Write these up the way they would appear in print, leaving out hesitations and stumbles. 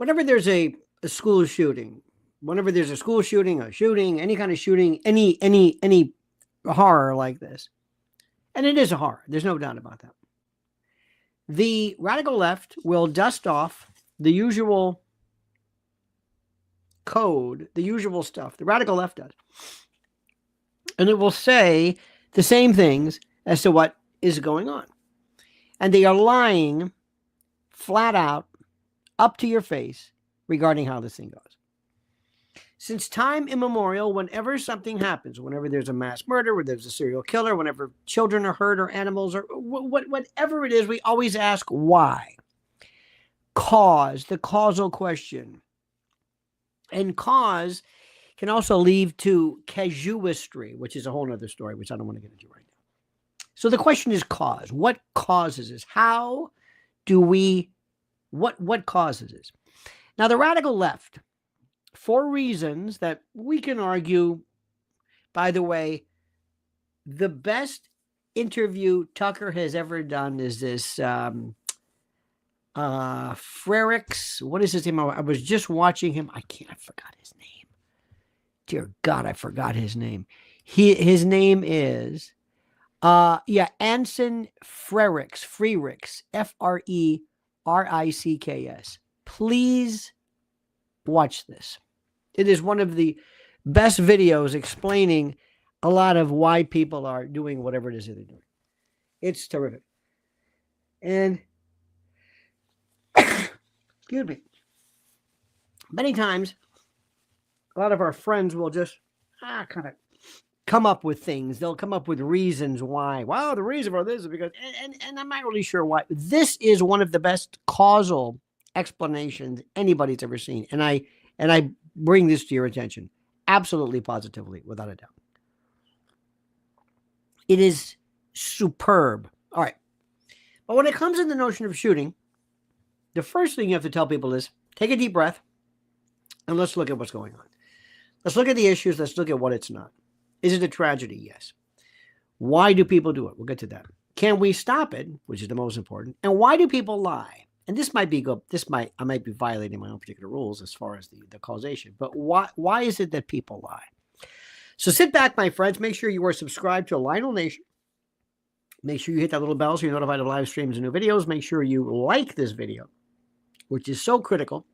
whenever there's a school shooting, whenever there's a school shooting, a shooting, any kind of shooting, any horror like this, and it is a horror, there's no doubt about that. The radical left will dust off the usual code, the usual stuff. The radical left does. And it will say the same things as to what is going on. And they are lying flat out up to your face regarding how this thing goes. Since time immemorial, whenever something happens, whenever there's a mass murder, where there's a serial killer, whenever children are hurt or animals or whatever it is, we always ask why. Cause, the causal question. And cause can also lead to casuistry, which is a whole other story, which I don't want to get into right now. So the question is cause. What causes this? How do we, what causes this? Now, the radical left, for reasons that we can argue, by the way, the best interview Tucker has ever done is this Frericks. What is his name? I was just watching him. I forgot his name. Dear God, I forgot his name. His name is Anson Frericks, Frericks. Please watch this. It is one of the best videos explaining a lot of why people are doing whatever it is that they're doing. It's terrific. And excuse me. Many times, a lot of our friends will just kind of come up with things. They'll come up with reasons why. Well, the reason for this is because, and I'm not really sure why. This is one of the best causal explanations anybody's ever seen. And I bring this to your attention. Absolutely, positively, without a doubt. It is superb. All right. But when it comes to the notion of shooting, the first thing you have to tell people is take a deep breath and let's look at what's going on. Let's look at the issues. Let's look at what it's not. Is it a tragedy? Yes. Why do people do it? We'll get to that. Can we stop it? Which is the most important. And why do people lie? And this might be good. I might be violating my own particular rules as far as the causation. But why is it that people lie? So sit back, my friends. Make sure you are subscribed to Lionel Nation. Make sure you hit that little bell so you're notified of live streams and new videos. Make sure you like this video, which is so critical.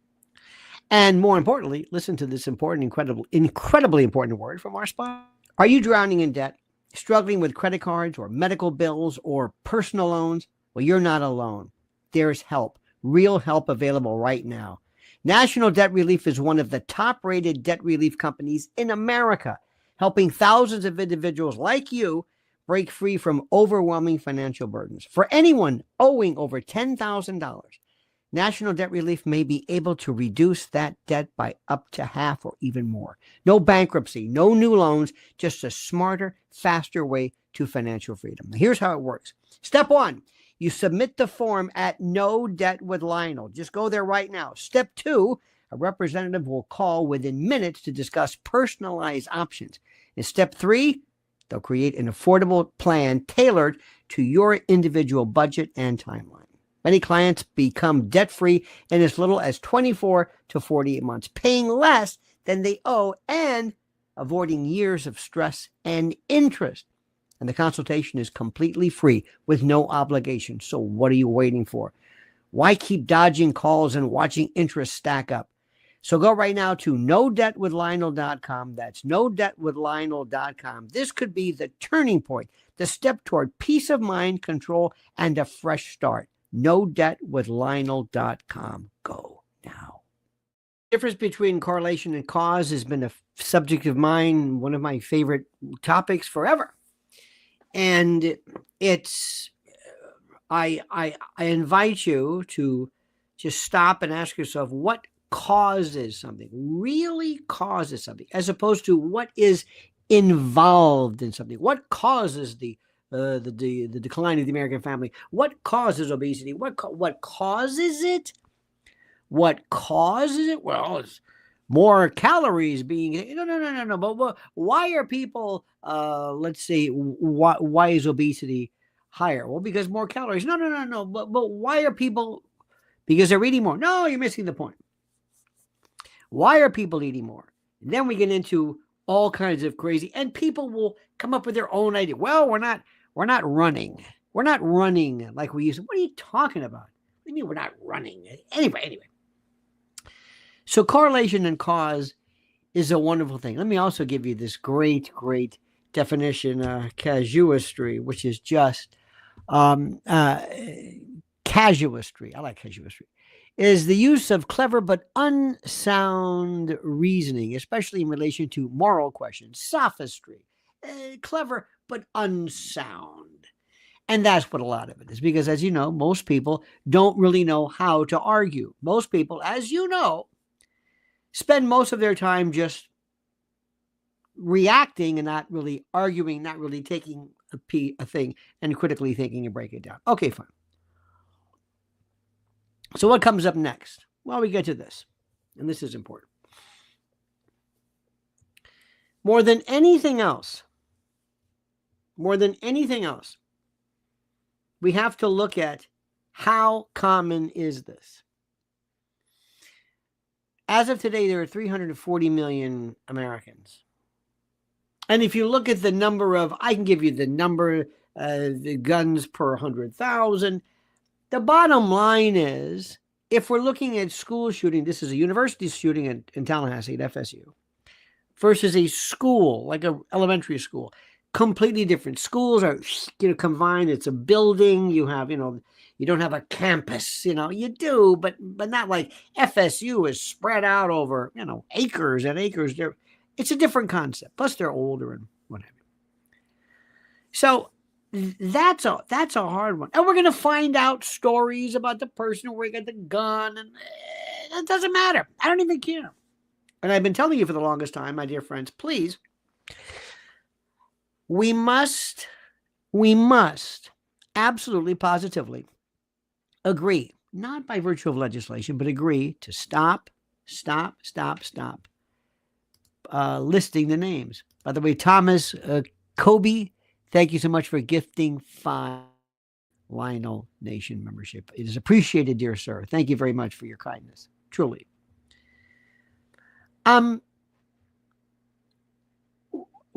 And more importantly, listen to this incredibly important word from our sponsor. Are you drowning in debt, struggling with credit cards or medical bills or personal loans? Well, you're not alone. There's help, real help available right now. National Debt Relief is one of the top-rated debt relief companies in America, helping thousands of individuals like you break free from overwhelming financial burdens. For anyone owing over $10,000, National Debt Relief may be able to reduce that debt by up to half or even more. No bankruptcy, no new loans, just a smarter, faster way to financial freedom. Here's how it works. Step one, you submit the form at No Debt with Lionel. Just go there right now. Step two, a representative will call within minutes to discuss personalized options. In step three, they'll create an affordable plan tailored to your individual budget and timeline. Many clients become debt-free in as little as 24 to 48 months, paying less than they owe and avoiding years of stress and interest. And the consultation is completely free with no obligation. So what are you waiting for? Why keep dodging calls and watching interest stack up? So go right now to NoDebtWithLionel.com. That's NoDebtWithLionel.com. This could be the turning point, the step toward peace of mind, control, and a fresh start. NoDebtWithLionel.com. Go now. The difference between correlation and cause has been a subject of mine, one of my favorite topics forever. And it's, I invite you to just stop and ask yourself what causes something, really causes something, as opposed to what is involved in something. What causes the decline of the American family? What causes obesity? What causes it? What causes it? Well, it's more calories being. No. But why are people? Let's see. Why is obesity higher? Well, because more calories. No. But why are people? Because they're eating more. No, you're missing the point. Why are people eating more? And then we get into all kinds of crazy, and people will come up with their own idea. Well, we're not running. We're not running like we used to. What are you talking about? What do you mean we're not running? Anyway. So correlation and cause is a wonderful thing. Let me also give you this great definition, casuistry, which is just casuistry. I like casuistry. Is the use of clever but unsound reasoning, especially in relation to moral questions. Sophistry. Clever but unsound. And that's what a lot of it is. Because as you know, most people don't really know how to argue. Most people, as you know, spend most of their time just reacting and not really arguing, not really taking a thing and critically thinking and break it down. Okay, fine. So what comes up next? Well, we get to this, and this is important. More than anything else, we have to look at how common is this. As of today, there are 340 million Americans. And if you look at the number of, I can give you the number, the guns per 100,000. The bottom line is, if we're looking at school shooting, this is a university shooting in Tallahassee at FSU, versus a school, like an elementary school. Completely different. Schools are, combined. It's a building. You have, you don't have a campus, you do, but not like FSU is spread out over, acres and acres. It's a different concept. Plus they're older and what have you. So that's a hard one. And we're going to find out stories about the person who got the gun, and it doesn't matter. I don't even care. And I've been telling you for the longest time, my dear friends, please, we must absolutely, positively agree, not by virtue of legislation, but agree to stop listing the names. By the way, Thomas Kobe, thank you so much for gifting 5 Lionel Nation membership. It is appreciated, dear sir. Thank you very much for your kindness. Truly.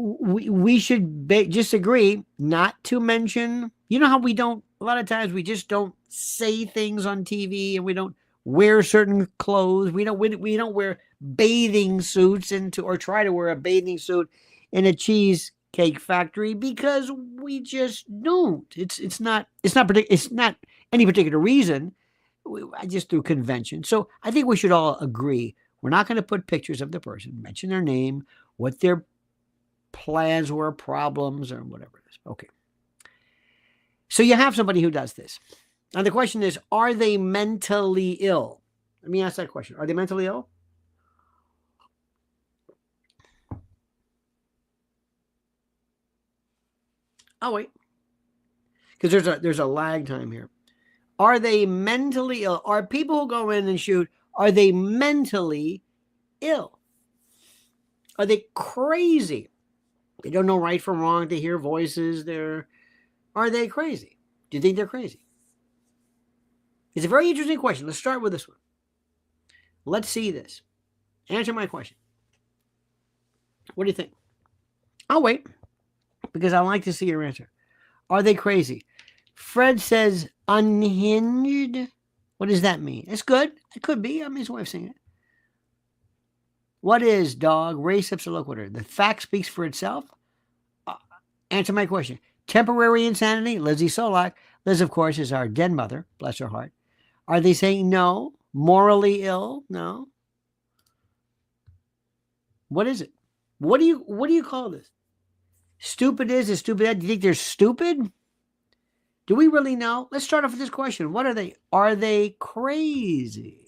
We should just agree not to mention, how a lot of times we just don't say things on TV, and we don't wear certain clothes. We don't wear bathing suits or try to wear a bathing suit in a cheesecake factory, because we just don't. It's not any particular reason. Just through convention. So I think we should all agree we're not going to put pictures of the person, mention their name, what their plans were, problems, or whatever it is. Okay. So you have somebody who does this. Now the question is, are they mentally ill? Let me ask that question. Are they mentally ill? Oh, wait. Because there's a lag time here. Are they mentally ill? Are people who go in and shoot, are they mentally ill? Are they crazy? They don't know right from wrong. They hear voices. Are they crazy? Do you think they're crazy? It's a very interesting question. Let's start with this one. Let's see this. Answer my question. What do you think? I'll wait, because I like to see your answer. Are they crazy? Fred says unhinged. What does that mean? It's good. It could be. It's a way of saying it. What is, dog, race loquitur? The fact speaks for itself? Answer my question. Temporary insanity? Lizzie Solak. Liz, of course, is our dead mother. Bless her heart. Are they saying no? Morally ill? No. What is it? What do you call this? Stupid is stupid. Do you think they're stupid? Do we really know? Let's start off with this question. What are they? Are they crazy?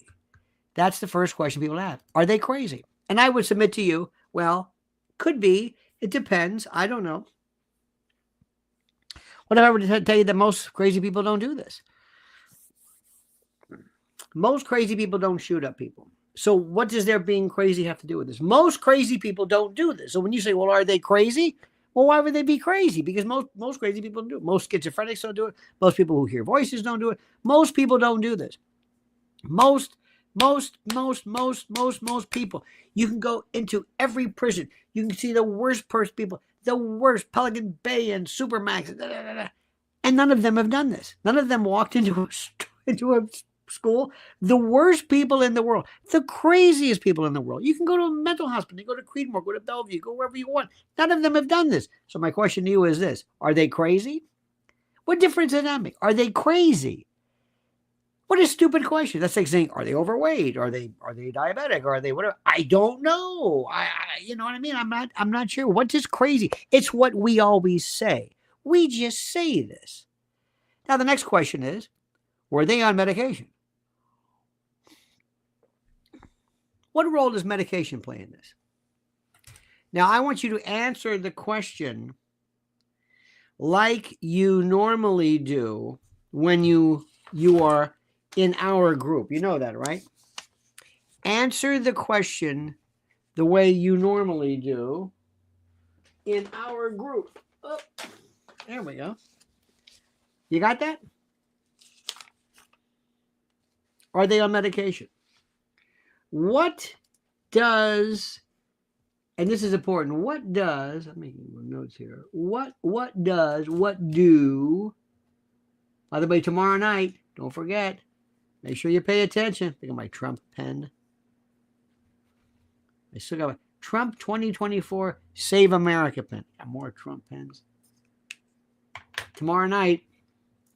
That's the first question people have. Are they crazy? And I would submit to you, well, could be. It depends. I don't know. What if I were to tell you that most crazy people don't do this? Most crazy people don't shoot up people. So what does their being crazy have to do with this? Most crazy people don't do this. So when you say, well, are they crazy? Well, why would they be crazy? Because most crazy people don't do it. Most schizophrenics don't do it. Most people who hear voices don't do it. Most people don't do this. Most Most people. You can go into every prison. You can see the worst people, the worst, Pelican Bay and Supermax, and none of them have done this. None of them walked into a school. The worst people in the world, the craziest people in the world. You can go to a mental hospital, you go to Creedmoor, go to Bellevue, go wherever you want. None of them have done this. So my question to you is this: are they crazy? What difference does that make? Are they crazy? What a stupid question. That's like saying, are they overweight? Are they diabetic? Are they whatever? I don't know. I you know what I mean? I'm not sure. What is crazy? It's what we always say. We just say this. Now the next question is, were they on medication? What role does medication play in this? Now I want you to answer the question like you normally do when you are in our group. You know that, right? Answer the question the way you normally do in our group. Oh, there we go. You got that? Are they on medication? What does, and this is important, what does, I'm making notes here. What do, by the way, tomorrow night, don't forget, make sure you pay attention. Think of my Trump pen. I still got my Trump 2024 Save America pen. Got more Trump pens. Tomorrow night,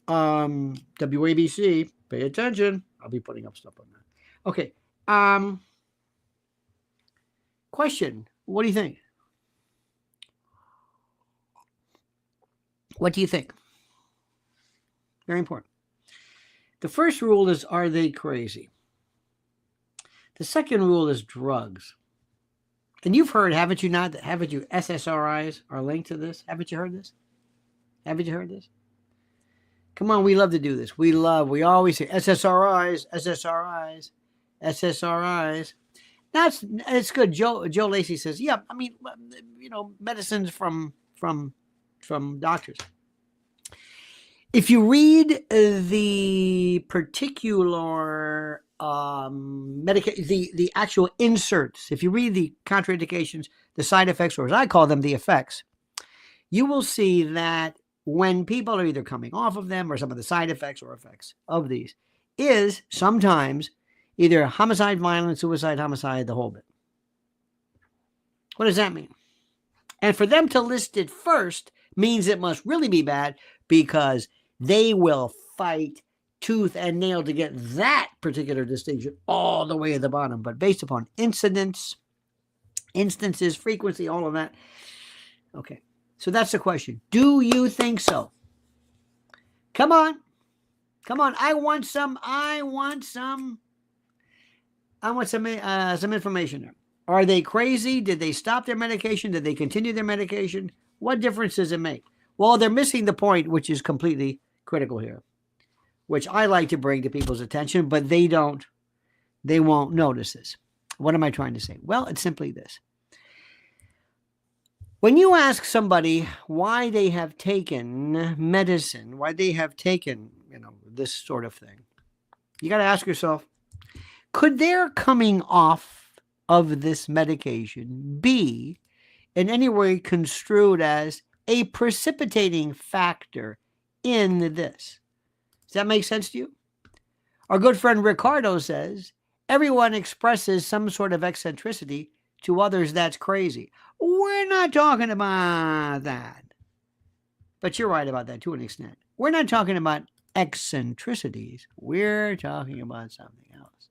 WABC, pay attention. I'll be putting up stuff on that. Okay. Question. What do you think? What do you think? Very important. The first rule is, are they crazy? The second rule is drugs. And you've heard, haven't you not? Haven't you? SSRIs are linked to this. Haven't you heard this? Haven't you heard this? Come on, we love to do this. We always say SSRIs, SSRIs, SSRIs. That's it's good. Joe Lacey says, yeah, I mean, you know, medicines from doctors. If you read the particular the actual inserts, if you read the contraindications, the side effects, or as I call them, the effects, you will see that when people are either coming off of them or some of the side effects or effects of these is sometimes either homicide, violence, suicide, homicide, the whole bit. What does that mean? And for them to list it first means it must really be bad, because they will fight tooth and nail to get that particular distinction all the way at the bottom. But based upon instances, frequency, all of that. Okay. So that's the question. Do you think so? Come on. I want some information there. Are they crazy? Did they stop their medication? Did they continue their medication? What difference does it make? Well, they're missing the point, which is completely critical here, which I like to bring to people's attention, but they won't notice this. What am I trying to say? Well, it's simply this. When you ask somebody why they have taken medicine, why they have taken, this sort of thing, you got to ask yourself, could their coming off of this medication be in any way construed as a precipitating factor in this? Does that make sense to you? Our good friend Ricardo says, everyone expresses some sort of eccentricity. To others, that's crazy. We're not talking about that. But you're right about that to an extent. We're not talking about eccentricities. We're talking about something else.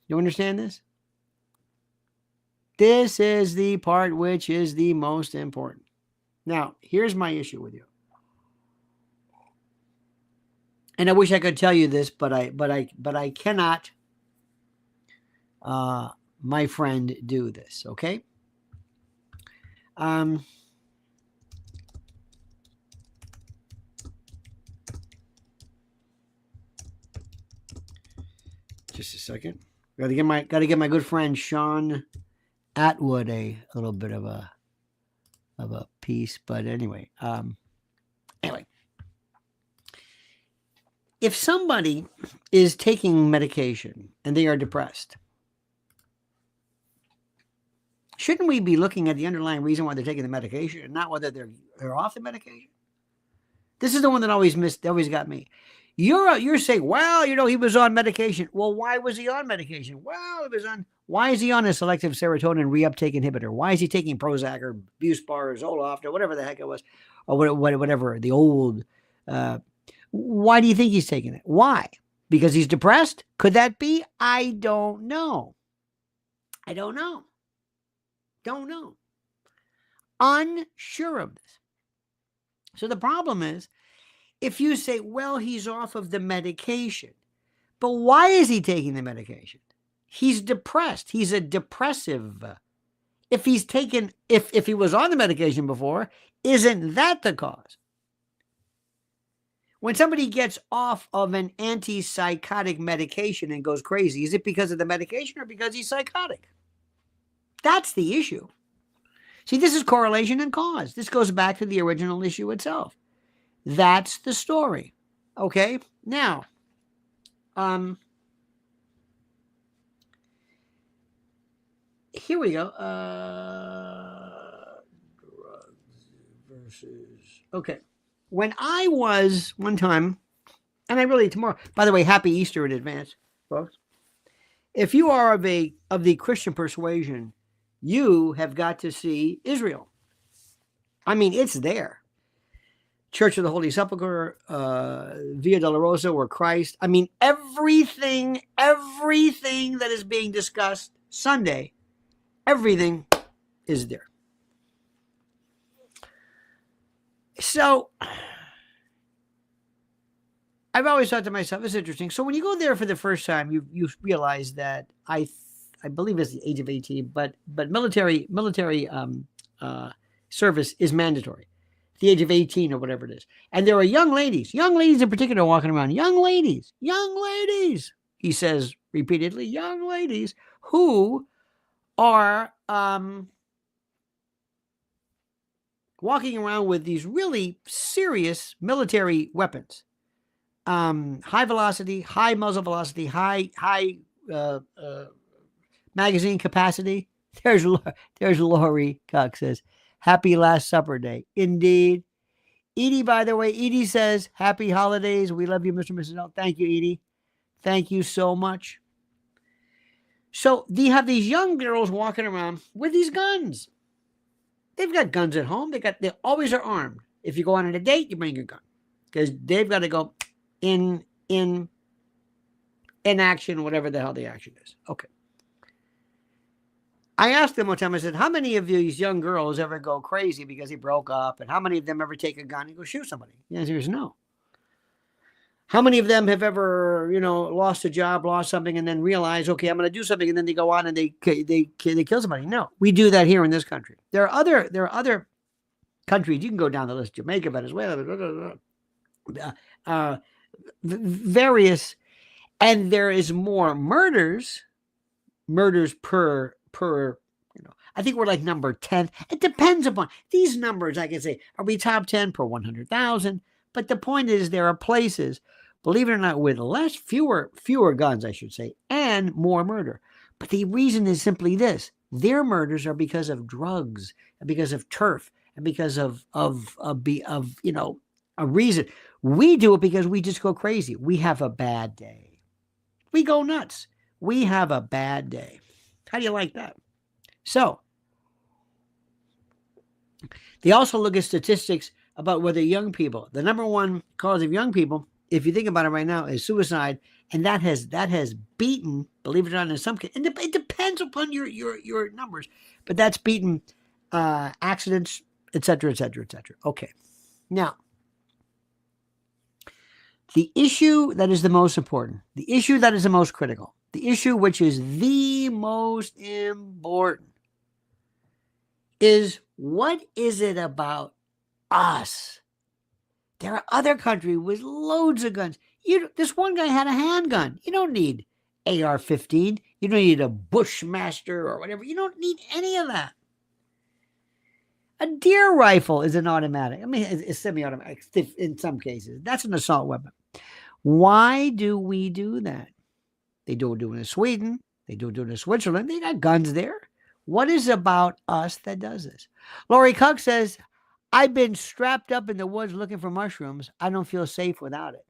You understand this? This is the part which is the most important. Now, here's my issue with you. And I wish I could tell you this, but I cannot, my friend, do this, okay? Just a second. Gotta give my good friend Sean Atwood a little bit of a piece, but anyway. if somebody is taking medication and they are depressed, shouldn't we be looking at the underlying reason why they're taking the medication and not whether they're off the medication? This is the one that always got me. You're saying, well, he was on medication. Well, why was he on medication? Well, why is he on a selective serotonin reuptake inhibitor? Why is he taking Prozac or Buspar or Zoloft or whatever the heck it was, or whatever the old? Why do you think he's taking it? Why? Because he's depressed? Could that be? I don't know. Don't know. Unsure of this. So the problem is, if you say, well, he's off of the medication, but why is he taking the medication? He's depressed. He's a depressive. If he was on the medication before, isn't that the cause? When somebody gets off of an antipsychotic medication and goes crazy, is it because of the medication or because he's psychotic? That's the issue. See, this is correlation and cause. This goes back to the original issue itself. That's the story. Okay? Now, here we go. Drugs versus... Okay. When I was one time, and I really tomorrow, by the way, happy Easter in advance, folks. If you are of the Christian persuasion, you have got to see Israel. I mean, it's there. Church of the Holy Sepulchre, Via Dolorosa, or Christ. I mean, everything that is being discussed Sunday, everything is there. So, I've always thought to myself, it's interesting. So when you go there for the first time, you realize that I believe it's the age of 18, but military service is mandatory. The age of 18 or whatever it is. And there are young ladies in particular walking around. Young ladies, he says repeatedly, young ladies who are walking around with these really serious military weapons. High velocity, high muzzle velocity, high magazine capacity. There's Lori Cox says, happy Last Supper Day. Indeed. Edie, by the way, Edie says, happy holidays. We love you, Mr. and Mrs. L. Thank you, Edie. Thank you so much. So you have these young girls walking around with these guns. They've got guns at home. They always are armed. If you go on a date, you bring your gun. Because they've got to go in action, whatever the hell the action is. Okay. I asked them one time, I said, how many of these young girls ever go crazy because he broke up? And how many of them ever take a gun and go shoot somebody? The answer is no. How many of them have ever, lost a job, lost something, and then realize, okay, I'm going to do something, and then they go on and they kill somebody? No, we do that here in this country. There are other countries. You can go down the list: Jamaica, Venezuela, various, and there is more murders per. I think we're like number 10. It depends upon these numbers. I can say, are we top 10 per 100,000? But the point is, there are places, believe it or not, with fewer guns, I should say, and more murder. But the reason is simply this: their murders are because of drugs, and because of turf, and because of a reason. We do it because we just go crazy. We have a bad day. We go nuts. We have a bad day. How do you like that? So, they also look at statistics about whether young people, the number one cause of young people, if you think about it right now, is suicide, and that has beaten, believe it or not, in some cases, it depends upon your numbers, but that's beaten accidents, etc., etc., etc. Okay, now the issue that is the most important, the issue that is the most critical, the issue which is the most important is, what is it about us? There are other countries with loads of guns. This one guy had a handgun. You don't need AR-15. You don't need a Bushmaster or whatever. You don't need any of that. A deer rifle is an automatic. I mean, it's semi-automatic in some cases. That's an assault weapon. Why do we do that? They do it in Sweden. They do it in Switzerland. They got guns there. What is about us that does this? Lori Cook says, I've been strapped up in the woods looking for mushrooms. I don't feel safe without it.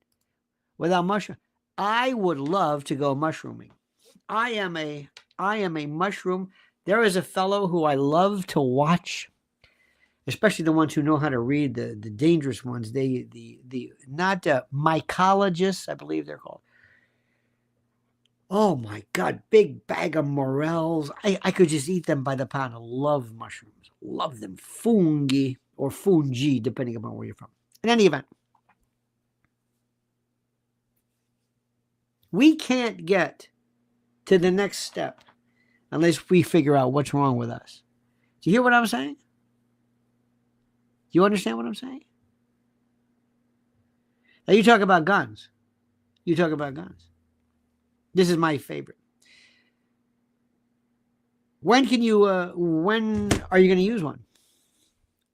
Without mushroom. I would love to go mushrooming. I am a mushroom. There is a fellow who I love to watch, especially the ones who know how to read the dangerous ones. The not mycologists, I believe they're called. Oh my God, big bag of morels. I could just eat them by the pound. I love mushrooms. Love them. Fungi or fungi, depending upon where you're from. In any event, we can't get to the next step unless we figure out what's wrong with us. Do you hear what I'm saying? Do you understand what I'm saying? Now you talk about guns. You talk about guns. This is my favorite. When are you going to use one?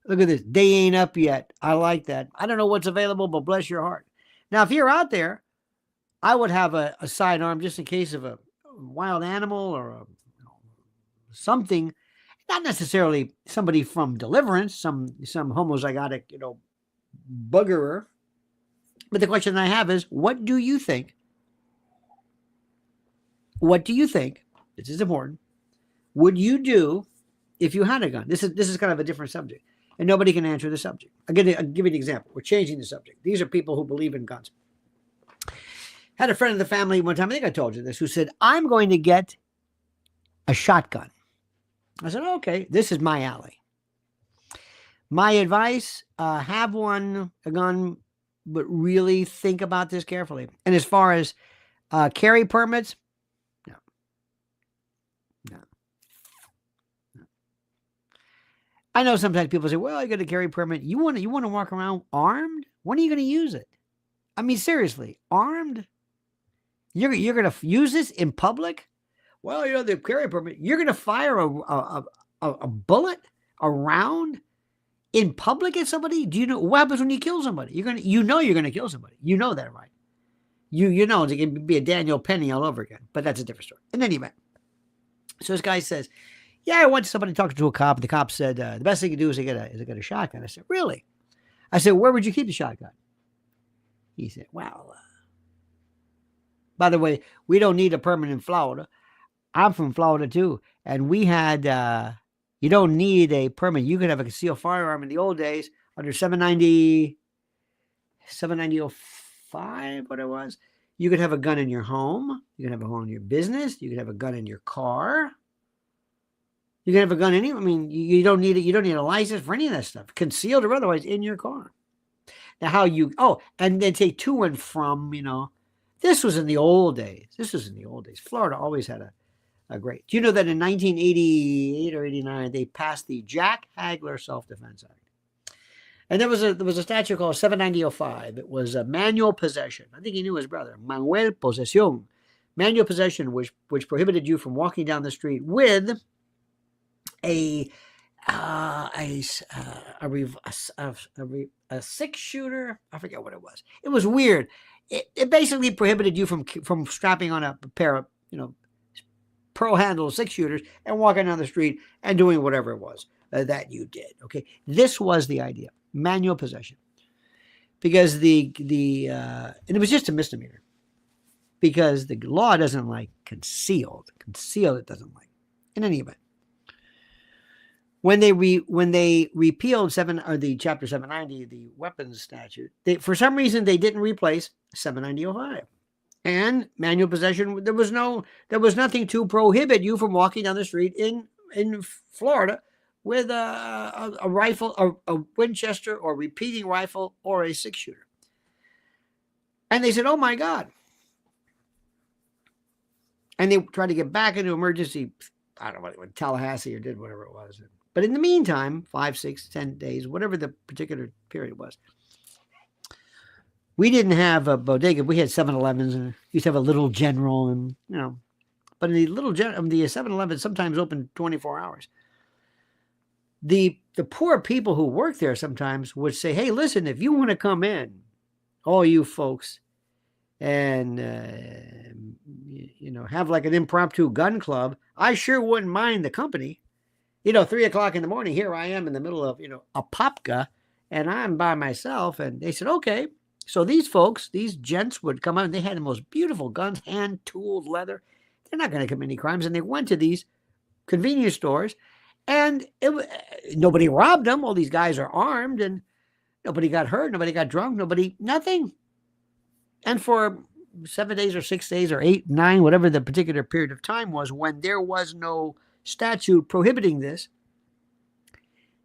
Look at this. Day ain't up yet. I like that. I don't know what's available, but bless your heart. Now, if you're out there, I would have a sidearm just in case of a wild animal or something. Not necessarily somebody from Deliverance, some homozygotic, buggerer. But the question I have is, what do you think? What do you think? This is important. Would you do if you had a gun? This is kind of a different subject, and nobody can answer the subject. I'll give you an example. We're changing the subject. These are people who believe in guns. Had a friend of the family one time, I think I told you this, who said, I'm going to get a shotgun. I said, okay, this is my alley. My advice, have a gun, but really think about this carefully. And as far as carry permits, no. I know sometimes people say, well, you got a carry permit. You want to walk around armed? When are you going to use it? I mean, seriously, armed? You're going to use this in public? Well, the carry permit. You're going to fire a bullet, a round in public at somebody? Do you know what happens when you kill somebody? You're going to kill somebody. You know that, right? You know it can be a Daniel Penny all over again. But that's a different story. In any event, so this guy says, yeah, I went to somebody talking to a cop. The cop said, the best thing you do is to get a shotgun. I said, really? I said, where would you keep the shotgun? He said, well, by the way, we don't need a permit in Florida. I'm from Florida too. And we had, you don't need a permit. You could have a concealed firearm in the old days under 79005, what it was. You could have a gun in your home. You could have a gun in your business. You could have a gun in your car. You can have a gun anywhere. I mean, you don't need it. You don't need a license for any of that stuff, concealed or otherwise, in your car. Now, and then take to and from, this was in the old days. Florida always had a great. Do you know that in 1988 or 89, they passed the Jack Hagler Self-Defense Act? And there was a statute called 79005. It was a manual possession. I think he knew his brother. Manuel Posesión. Manual possession, which prohibited you from walking down the street with a 6-shooter. I forget what it was. It was weird. It basically prohibited you from strapping on a pair of pearl handle 6-shooters and walking down the street and doing whatever it was that you did. Okay, this was the idea: manual possession, because and it was just a misdemeanor, because the law doesn't like concealed. Concealed it doesn't like. In any event. When they repealed the Chapter 790, the weapons statute, for some reason they didn't replace 79005. And manual possession, there was nothing to prohibit you from walking down the street in Florida with a rifle, a Winchester or repeating rifle or a 6-shooter. And they said, "Oh my God!" And they tried to get back into emergency. I don't know what Tallahassee or did whatever it was. But in the meantime, 5, 6, 10 days, whatever the particular period was, we didn't have a bodega. We had 7-Elevens, and used to have a Little General, and but the the 7-Eleven sometimes opened 24 hours. The poor people who work there sometimes would say, "Hey, listen, if you want to come in, all you folks, and have like an impromptu gun club, I sure wouldn't mind the company. 3 o'clock in the morning, here I am in the middle of a popka, and I'm by myself. And they said, okay. So these folks, these gents would come out, and they had the most beautiful guns, hand tooled leather. They're not going to commit any crimes. And they went to these convenience stores, and nobody robbed them. All these guys are armed, and nobody got hurt. Nobody got drunk. Nothing. And for 7 days or 6 days or 8, 9, whatever the particular period of time was, when there was no statute prohibiting this,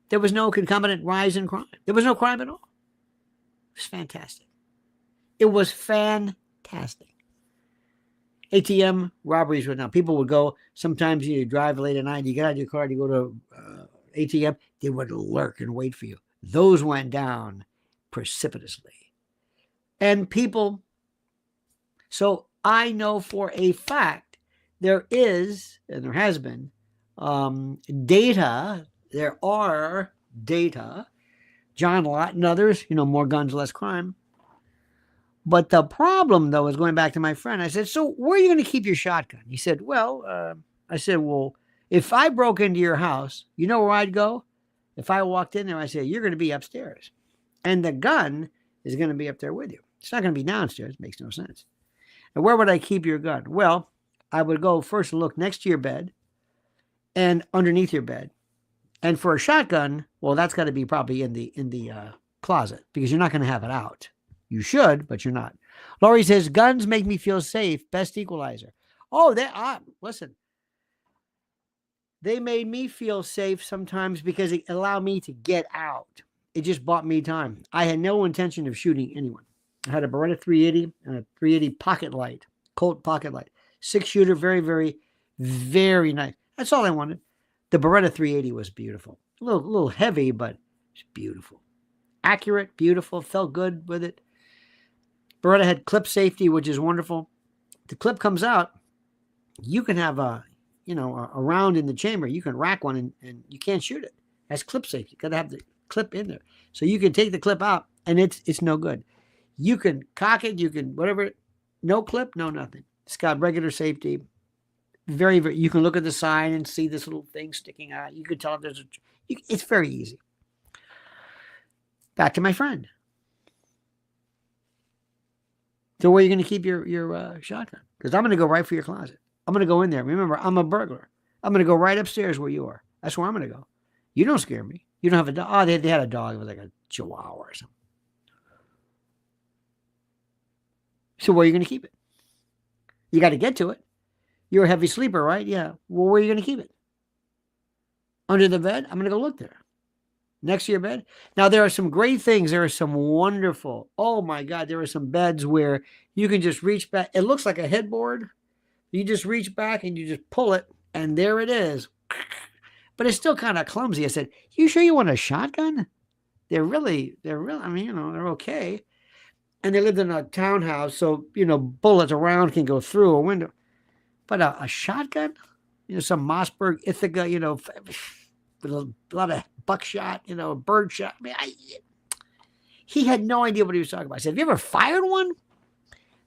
there was no concomitant rise in crime. There was no crime at all. It was fantastic. It was fantastic. ATM robberies were now. People would go, sometimes you drive late at night, you get out of your car, you go to ATM, they would lurk and wait for you. Those went down precipitously. And people, so I know for a fact there is, and there has been, data, there are data, John Lott and others, more guns, less crime. But the problem, though, is going back to my friend. I said, so where are you going to keep your shotgun? He said, well, if I broke into your house, you know where I'd go? If I walked in there, I said, you're going to be upstairs. And the gun is going to be up there with you. It's not going to be downstairs. It makes no sense. And where would I keep your gun? Well, I would go first and look next to your bed and underneath your bed. And for a shotgun, well, that's got to be probably in the closet, because you're not going to have it out. You should, but you're not. Laurie says, guns make me feel safe. Best equalizer. Oh, listen. They made me feel safe sometimes because it allowed me to get out. It just bought me time. I had no intention of shooting anyone. I had a Beretta 380 and a 380 pocket light, Colt pocket light. 6-shooter, very, very, very nice. That's all I wanted. The Beretta 380 was beautiful. A little heavy, but it's beautiful. Accurate, beautiful, felt good with it. Beretta had clip safety, which is wonderful. The clip comes out, you can have a round in the chamber. You can rack one and you can't shoot it. That's clip safety. You got to have the clip in there. So you can take the clip out and it's no good. You can cock it, you can whatever. No clip, no nothing. It's got regular safety. Very, very, you can look at the sign and see this little thing sticking out. You can tell if it's very easy. Back to my friend. So where are you going to keep your shotgun? Because I'm going to go right for your closet. I'm going to go in there. Remember, I'm a burglar. I'm going to go right upstairs where you are. That's where I'm going to go. You don't scare me. You don't have a dog. Oh, they had a dog. It was like a Chihuahua or something. So where are you going to keep it? You got to get to it. You're a heavy sleeper, right? Yeah. Well, where are you going to keep it? Under the bed? I'm going to go look there. Next to your bed? Now, there are some great things. There are some wonderful, oh my God, there are some beds where you can just reach back. It looks like a headboard. You just reach back and you just pull it, and there it is. But it's still kind of clumsy. I said, you sure you want a shotgun? They're really, I mean, they're okay. And they lived in a townhouse, so, bullets around can go through a window. But a shotgun? Some Mossberg Ithaca, with a lot of buckshot, bird shot. I mean, he had no idea what he was talking about. I said, have you ever fired one?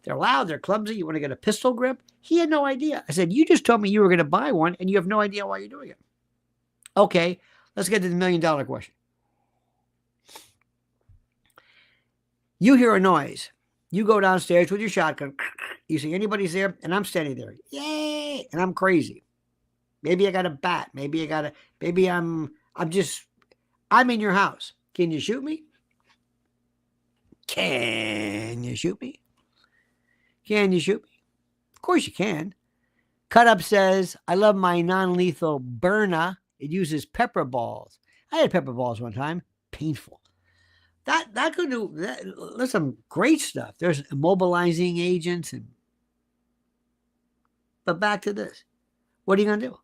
They're loud, they're clumsy. You want to get a pistol grip? He had no idea. I said, you just told me you were going to buy one, and you have no idea why you're doing it. Okay, let's get to the $1 million question. You hear a noise. You go downstairs with your shotgun. You see anybody's there, and I'm standing there. Yay! And I'm crazy. Maybe I got a bat. Maybe I'm in your house. Can you shoot me? Can you shoot me? Can you shoot me? Of course you can. Cut Up says, I love my non-lethal Berna. It uses pepper balls. I had pepper balls one time. Painful. That could do that. There's some great stuff. There's immobilizing agents but back to this. What are you gonna do?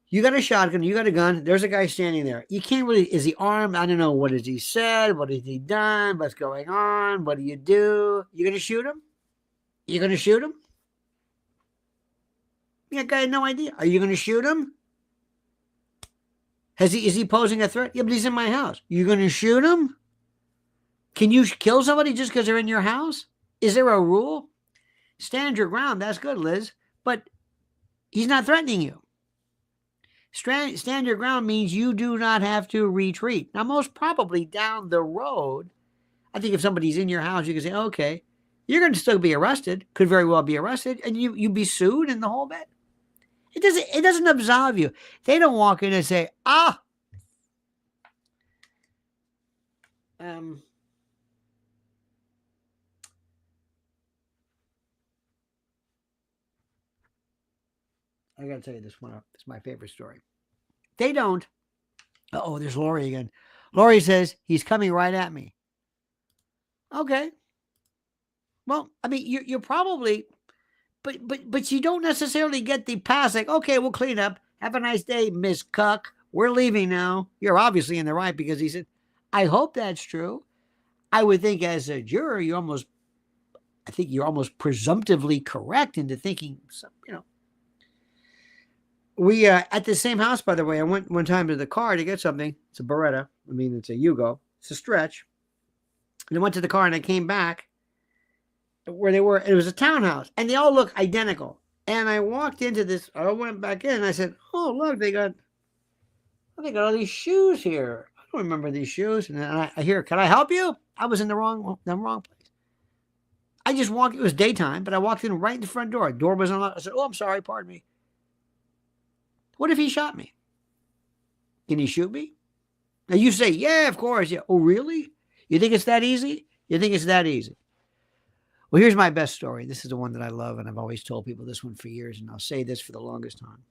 You got a shotgun, you got a gun, there's a guy standing there. You can't really, is he armed? I don't know. What has he said? What has he done? What's going on? What do? You gonna shoot him? You gonna shoot him? Yeah, guy had no idea. Are you gonna shoot him? Is he posing a threat? Yeah, but he's in my house. You gonna shoot him? Can you kill somebody just because they're in your house? Is there a rule? Stand your ground. That's good, Liz. But he's not threatening you. Stand your ground means you do not have to retreat. Now, most probably down the road, I think if somebody's in your house, you can say, okay, you're going to still be arrested, could very well be arrested, and you be sued and the whole bit. It doesn't absolve you. They don't walk in and say, I got to tell you this one. It's my favorite story. They don't. Oh, there's Lori again. Lori says, he's coming right at me. Okay. Well, I mean, you're probably, but you don't necessarily get the pass. Like, okay, we'll clean up. Have a nice day, Miss Cuck. We're leaving now. You're obviously in the right because he said, I hope that's true. I would think as a juror, you're almost presumptively correct into thinking, We, at the same house, by the way, I went one time to the car to get something. It's a Beretta. I mean, it's a Yugo. It's a stretch. And I went to the car and I came back where they were. It was a townhouse and they all look identical. And I walked into this, I went back in and I said, oh, look, they got all these shoes here. I don't remember these shoes. And then I hear, can I help you? I was in the wrong place. I just walked, it was daytime, but I walked in right in the front door. Door was unlocked. I said, oh, I'm sorry, pardon me. What if he shot me? Can he shoot me? Now you say, yeah, of course. Yeah. Oh, really? You think it's that easy? You think it's that easy? Well, here's my best story. This is the one that I love, and I've always told people this one for years, and I'll say this for the longest time.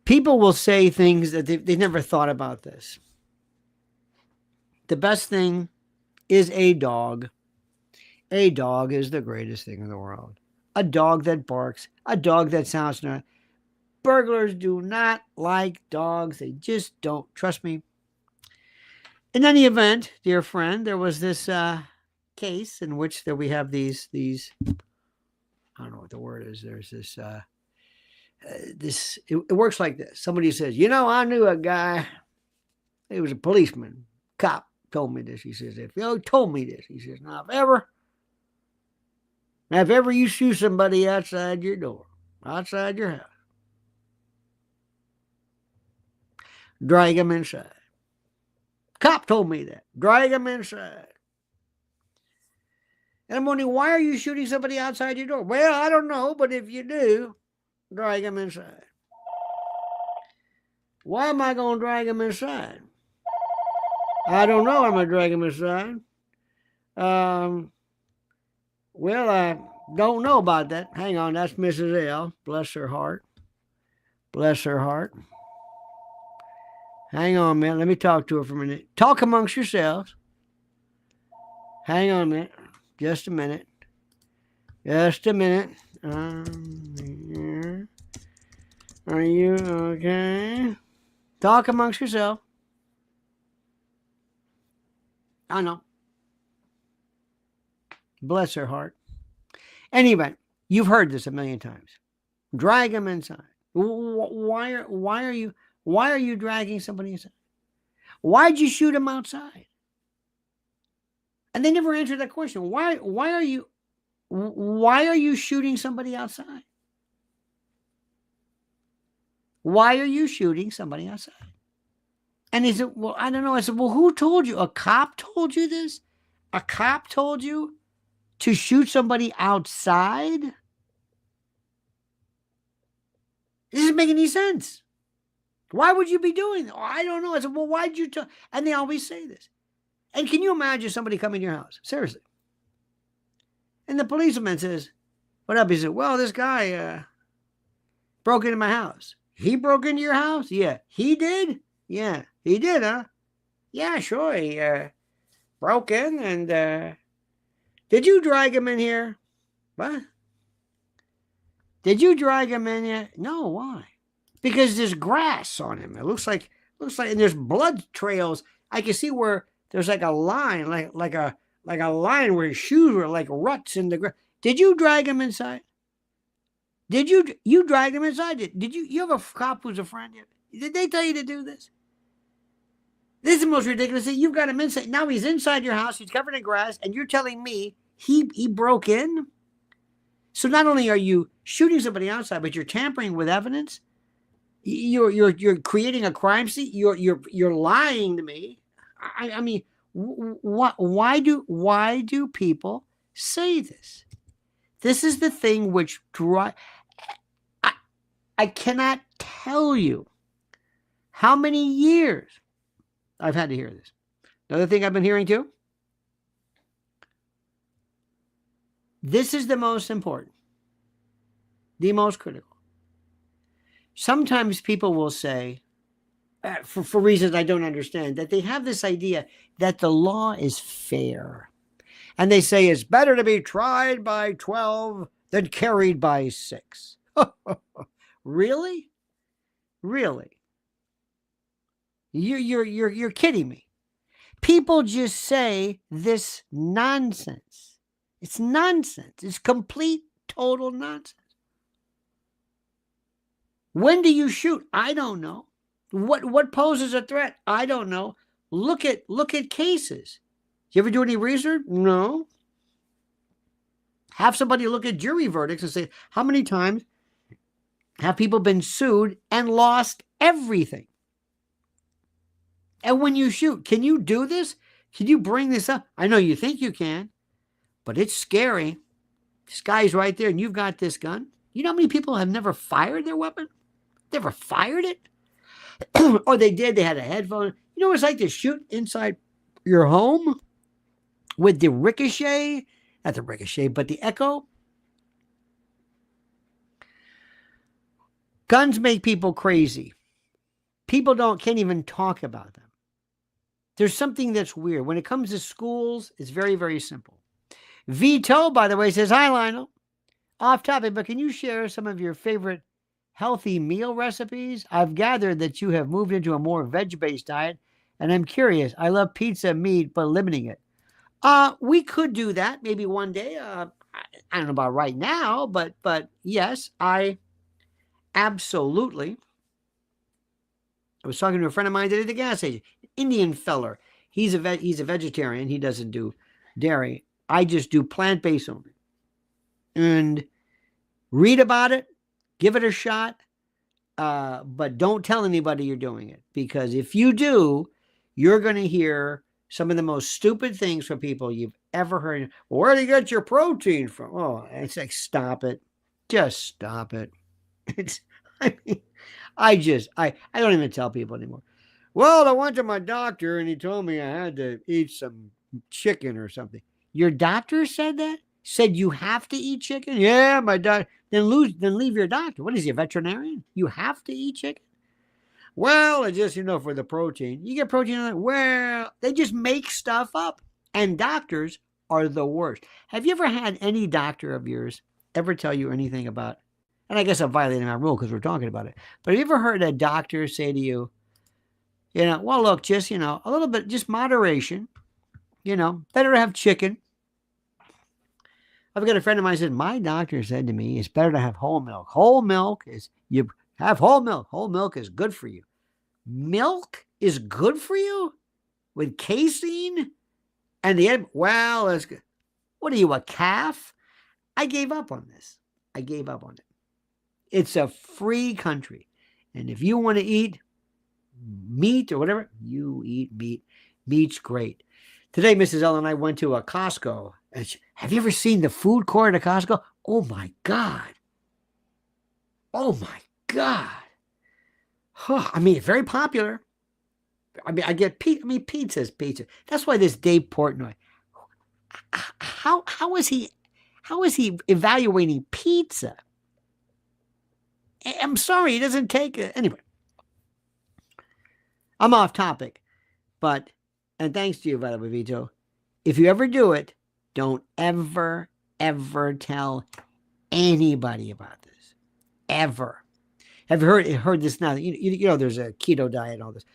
People will say things that they've never thought about this. The best thing is a dog. A dog is the greatest thing in the world. A dog that barks. A dog that sounds nice. Burglars do not like dogs. They just don't. Trust me. In any event, dear friend, there was this case in which we have these. I don't know what the word is. There's this. It works like this. Somebody says, I knew a guy. He was a policeman. Cop told me this. He says, if you told me this, he says, now if ever you shoot somebody outside your door, outside your house, drag him inside. Cop told me that. Drag him inside. And I'm wondering, why are you shooting somebody outside your door? Well, I don't know, but if you do, drag him inside. Why am I going to drag him inside? I don't know. I'm going to drag him inside. Well, I don't know about that. Hang on. That's Mrs. L. Bless her heart. Bless her heart. Hang on, man. Let me talk to her for a minute. Talk amongst yourselves. Hang on a minute. Just a minute. Just a minute. Are you okay? Talk amongst yourself. I know. Bless her heart. Anyway, you've heard this a million times. Drag him inside. Why are you dragging somebody inside? Why'd you shoot him outside? And they never answered that question. Why are you shooting somebody outside? Why are you shooting somebody outside? And he said, well, I don't know. I said, well, who told you? A cop told you this? A cop told you to shoot somebody outside? This doesn't make any sense. Why would you be doing that? Oh, I don't know. I said, well, why'd you tell? And they always say this. And can you imagine somebody coming to your house? Seriously. And the policeman says, what up? He said, well, this guy broke into my house. He broke into your house? Yeah. He did? Yeah. He did, huh? Yeah, sure. He broke in and did you drag him in here? What? Did you drag him in here? No, why? Because there's grass on him. It looks like, and there's blood trails. I can see where there's like a line, like a line where his shoes were like ruts in the grass. Did you drag him inside? Did you drag him inside? Did you have a cop who's a friend? Did they tell you to do this? This is the most ridiculous thing. You've got him inside. Now he's inside your house. He's covered in grass. And you're telling me he broke in? So not only are you shooting somebody outside, but you're tampering with evidence. You're creating a crime scene. You're lying to me. I mean, why do people say this? This is the thing which I cannot tell you how many years I've had to hear this. Another thing I've been hearing too. This is the most important, the most critical. Sometimes people will say, for reasons I don't understand, that they have this idea that the law is fair. And they say it's better to be tried by 12 than carried by 6. Really? Really? You're kidding me. People just say this nonsense. It's nonsense. It's complete, total nonsense. When do you shoot? I don't know. What poses a threat? I don't know. Look at cases. You ever do any research? No. Have somebody look at jury verdicts and say, how many times have people been sued and lost everything? And when you shoot, can you do this? Can you bring this up? I know you think you can, but it's scary. This guy's right there and you've got this gun. You know how many people have never fired their weapon? Never fired it? Or they did, they had a headphone. You know what it's like to shoot inside your home with the ricochet? Not the ricochet, but the echo. Guns make people crazy. People can't even talk about them. There's something that's weird. When it comes to schools, it's very, very simple. Vito, by the way, says, hi, Lionel. Off topic, but can you share some of your favorite healthy meal recipes? I've gathered that you have moved into a more veg-based diet, and I'm curious. I love pizza, meat, but limiting it. We could do that maybe one day. I don't know about right now, but yes, I absolutely. I was talking to a friend of mine today at the gas station, Indian feller. He's a vegetarian. He doesn't do dairy. I just do plant-based only. And read about it, give it a shot, but don't tell anybody you're doing it, because if you do, you're going to hear some of the most stupid things from people you've ever heard. Where do you get your protein from? Oh, it's like, stop it. Just stop it. I don't even tell people anymore. Well, I went to my doctor and he told me I had to eat some chicken or something. Your doctor said that? Said you have to eat chicken? Yeah, my doctor. Then leave your doctor. What is he, a veterinarian? You have to eat chicken? Well, it's just, for the protein. You get protein on it. Well, they just make stuff up. And doctors are the worst. Have you ever had any doctor of yours ever tell you anything about, and I guess I'm violating my rule because we're talking about it, but have you ever heard a doctor say to you, well, look, just, a little bit, just moderation, better to have chicken. I've got a friend of mine who said, my doctor said to me, it's better to have whole milk. Whole milk is, you have whole milk. Whole milk is good for you. Milk is good for you? With casein? And well, that's good. What are you, a calf? I gave up on this. I gave up on it. It's a free country. And if you want to eat meat or whatever, you eat meat. Meat's great. Today, Mrs. L and I went to a Costco. And have you ever seen the food court at a Costco? Oh, my God. Oh, my God. Huh. I mean, very popular. I mean, I get pizza's pizza. That's why this Dave Portnoy. How is he evaluating pizza? I'm sorry, he doesn't take it. Anyway, I'm off topic, and thanks to you, by the way, Vito. If you ever do it, don't ever tell anybody about this. Ever. Have you heard this now? There's a keto diet and all this,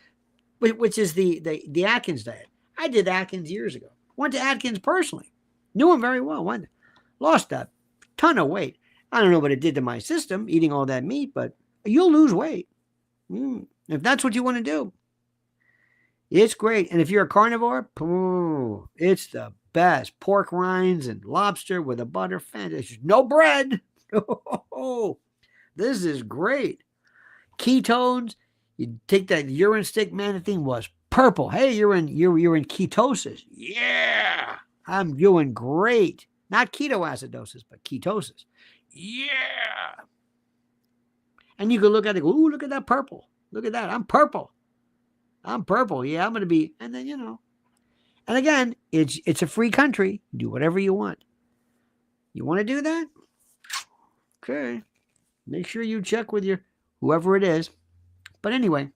which is the Atkins diet. I did Atkins years ago. Went to Atkins personally. Knew him very well. Lost a ton of weight. I don't know what it did to my system, eating all that meat, but you'll lose weight. If that's what you want to do. It's great. And if you're a carnivore, it's the best. Pork rinds and lobster with a butter. Fantastic. No bread. Oh, this is great. Ketones. You take that urine stick, man. The thing was purple. Hey, you're in ketosis. Yeah, I'm doing great. Not ketoacidosis, but ketosis. Yeah. And you can look at it. Ooh, look at that purple. Look at that. I'm purple. I'm purple. Yeah, I'm going to be. And then, and again, it's a free country. Do whatever you want. You want to do that? Okay. Make sure you check with your whoever it is. But anyway,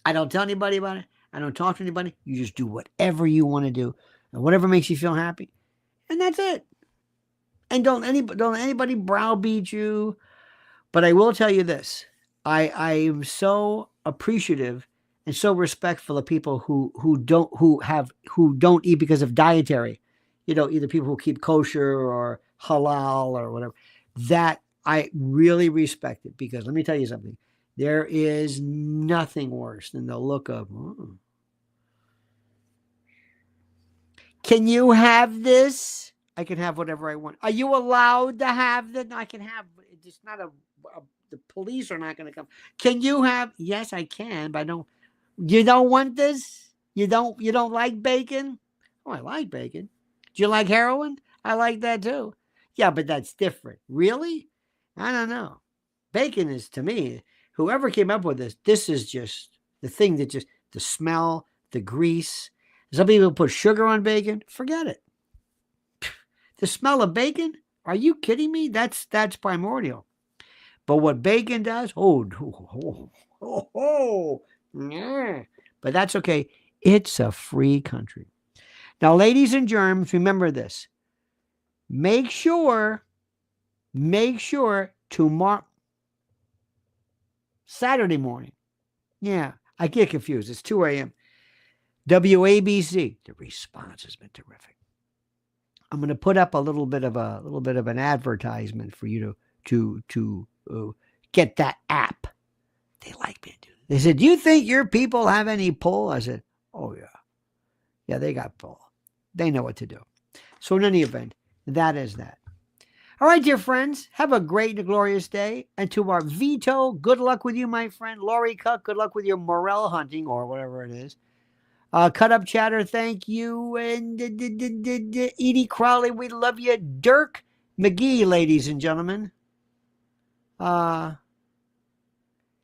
I don't tell anybody about it. I don't talk to anybody. You just do whatever you want to do and whatever makes you feel happy. And that's it. And don't anybody browbeat you. But I will tell you this. I am so appreciative and so respectful of people who don't eat because of dietary, either people who keep kosher or halal or whatever. That I really respect it, because let me tell you something. There is nothing worse than the look of, can you have this? I can have whatever I want. Are you allowed to have this? No, I can have. It's not the police are not going to come. Can you have? Yes, I can, but I don't. You don't want this? You don't like bacon? Oh, I like bacon. Do you like heroin? I like that too. Yeah, but that's different. Really? I don't know. Bacon is, to me, whoever came up with this is just the thing that just, the smell, the grease. Some people put sugar on bacon. Forget it. The smell of bacon? Are you kidding me? That's primordial. But what bacon does? Yeah. But that's okay. It's a free country. Now, ladies and germs, remember this. Make sure tomorrow, Saturday morning. Yeah, I get confused. It's 2 a.m. WABC. The response has been terrific. I'm going to put up a little bit of an advertisement for you to get that app. They like me to do it. They said, "Do you think your people have any pull?" I said, "Oh yeah, they got pull. They know what to do." So in any event, that is that. All right, dear friends, have a great and glorious day. And to our Vito, good luck with you, my friend. Lori Cuck, good luck with your morel hunting or whatever it is. Cut Up Chatter, thank you. And Edie Crowley, we love you. Dirk McGee, ladies and gentlemen.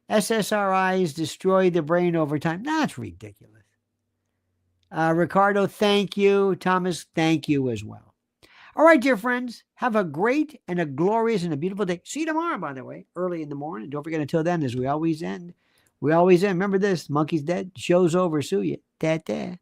SSRIs destroy the brain over time. That's ridiculous. Ricardo, thank you. Thomas, thank you as well. All right, dear friends, have a great and a glorious and a beautiful day. See you tomorrow, by the way, early in the morning. Don't forget, until then, as we always end. Remember this, monkey's dead, show's over, sue you. Da-da.